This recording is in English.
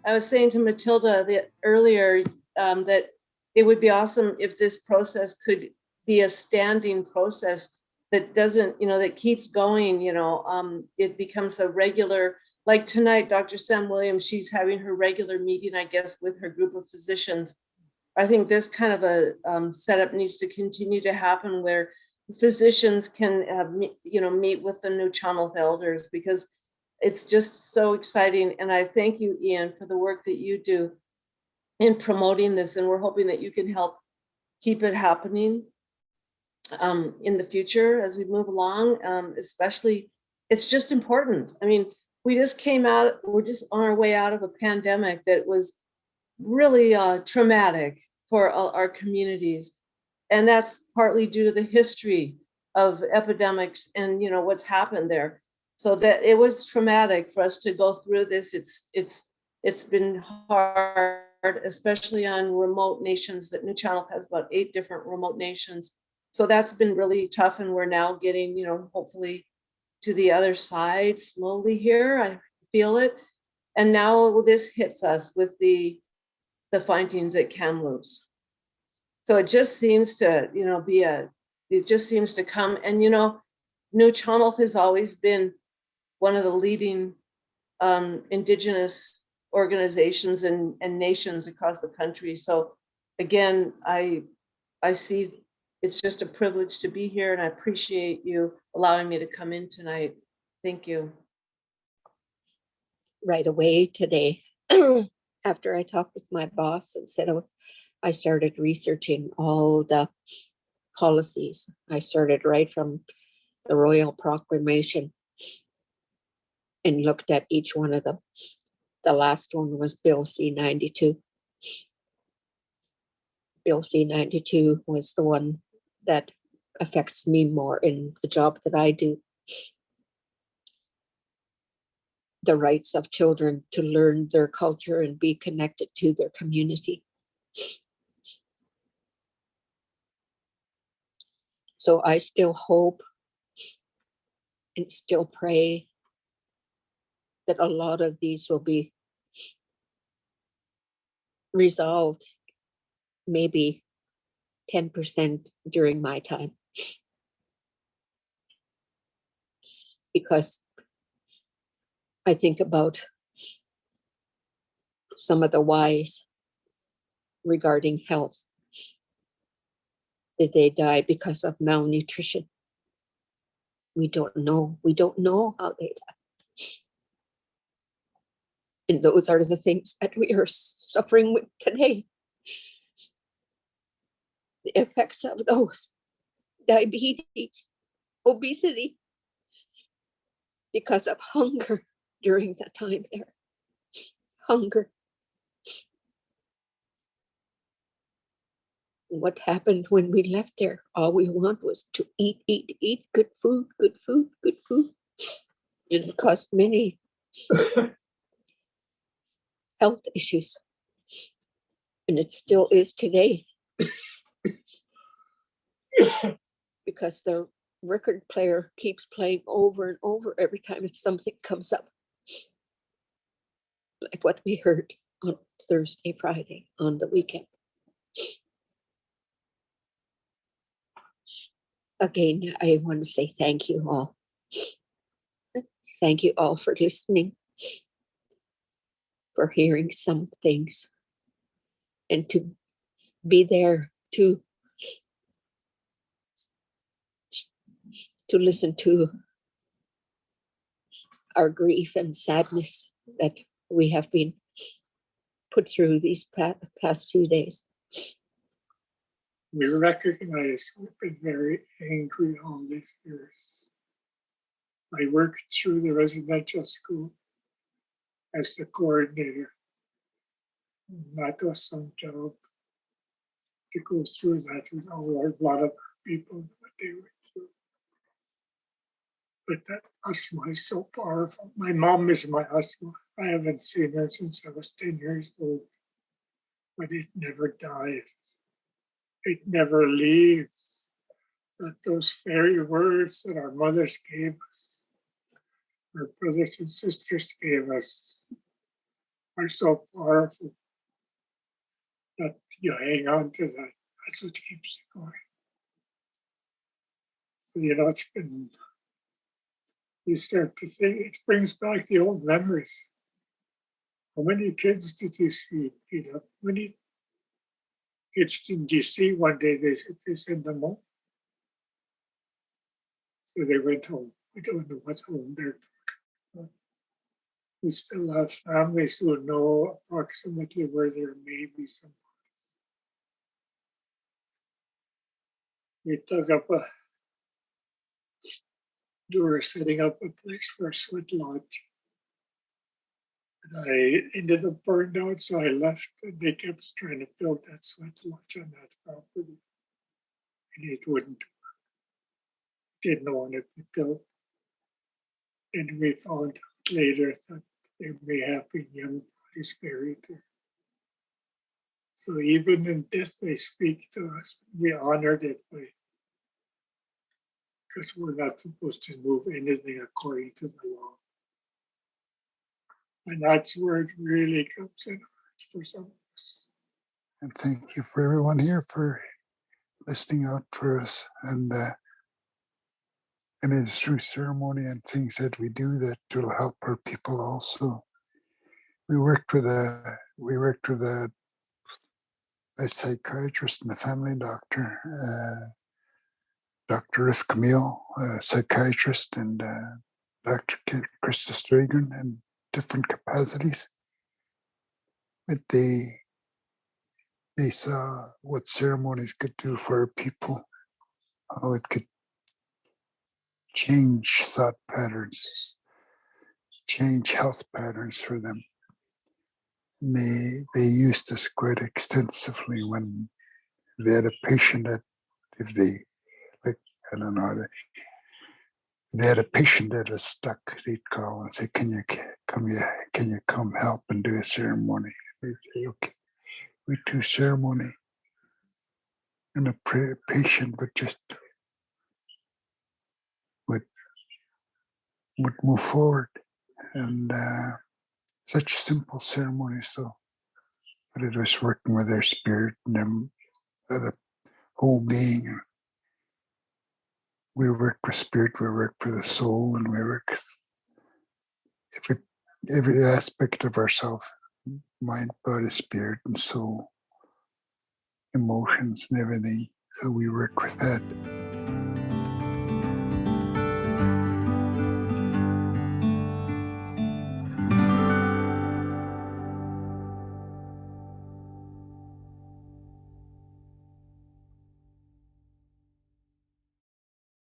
I was saying to Matilda earlier that it would be awesome if this process could be a standing process that doesn't, that keeps going, it becomes a regular, like tonight, Dr. Sam Williams, she's having her regular meeting, I guess, with her group of physicians. I think this kind of a setup needs to continue to happen where physicians can, meet with the New Channel elders, because it's just so exciting. And I thank you, Ian, for the work that you do in promoting this. And we're hoping that you can help keep it happening in the future as we move along. Especially, it's just important. I mean, we're just on our way out of a pandemic that was really traumatic for our communities. And that's partly due to the history of epidemics and what's happened there. So that it was traumatic for us to go through this. It's been hard, especially on remote nations. That New Channel has about 8 different remote nations. So that's been really tough, and we're now getting, hopefully to the other side slowly here. I feel it. And now this hits us with the findings at Kamloops. So it just seems to, it just seems to come. And, New Channel has always been one of the leading Indigenous organizations and nations across the country. So again, I see it's just a privilege to be here, and I appreciate you allowing me to come in tonight. Thank you. Right away today, after I talked with my boss and said I started researching all the policies. I started right from the Royal Proclamation and looked at each one of them. The last one was Bill C-92. Bill C-92 was the one that affects me more in the job that I do. The rights of children to learn their culture and be connected to their community. So I still hope and still pray that a lot of these will be resolved, maybe 10% during my time. Because I think about some of the whys regarding health. Did they die because of malnutrition? We don't know. We don't know how they died. And those are the things that we are suffering with today. The effects of those: diabetes, obesity, because of hunger during that time there. Hunger. What happened when we left there? All we want was to eat, good food, good food, good food. And it caused many health issues. And it still is today. Because the record player keeps playing over and over every time if something comes up. Like what we heard on Thursday, Friday, on the weekend. Again, I want to say thank you all. Thank you all for listening, for hearing some things, and to be there to listen to our grief and sadness that we have been put through these past few days. We recognize we've been very angry all these years. I worked through the residential school as the coordinator. And that was some job to go through that with a lot of people, what they went through. But that asthma is so powerful. My mom is my asthma. I haven't seen her since I was 10 years old, but it never dies. It never leaves. That those fairy words that our mothers gave us, our brothers and sisters gave us, are so powerful that you hang on to that. That's what keeps you going. So, it's been, you start to think, it brings back the old memories. How many kids did you see, Peter? How many kids did you see one day? They sent them home. So they went home. We don't know what home they're. We still have families who know approximately where there may be some. We dug up we were setting up a place for a sweat lodge. And I ended up burned out, so I left, and they kept trying to build that sweat lodge on that property. And it wouldn't work. Didn't want it to be built. And we found out later that there may have been young bodies buried there. So even in death, they speak to us. We honored it because we're not supposed to move anything according to the law. And that's where it really comes in for some of us. And thank you for everyone here for listening out for us. And it's through ceremony and things that we do that will help our people also. We worked with a psychiatrist and a family doctor, Dr. Rif Camille, a psychiatrist, and Dr. Krista Stragan in different capacities. But they saw what ceremonies could do for our people, how it could change thought patterns, change health patterns for them. And they used this quite extensively when they had a patient that, if they, like, I don't know, they had a patient that was stuck, they'd call and say, can you come help and do a ceremony? We'd say, okay. We do ceremony. And a patient would move forward. And such simple ceremonies though. But it was working with their spirit and them, the whole being. We work with spirit, we work for the soul, and we work with every aspect of ourselves, mind, body, spirit, and soul, emotions and everything. So we work with that.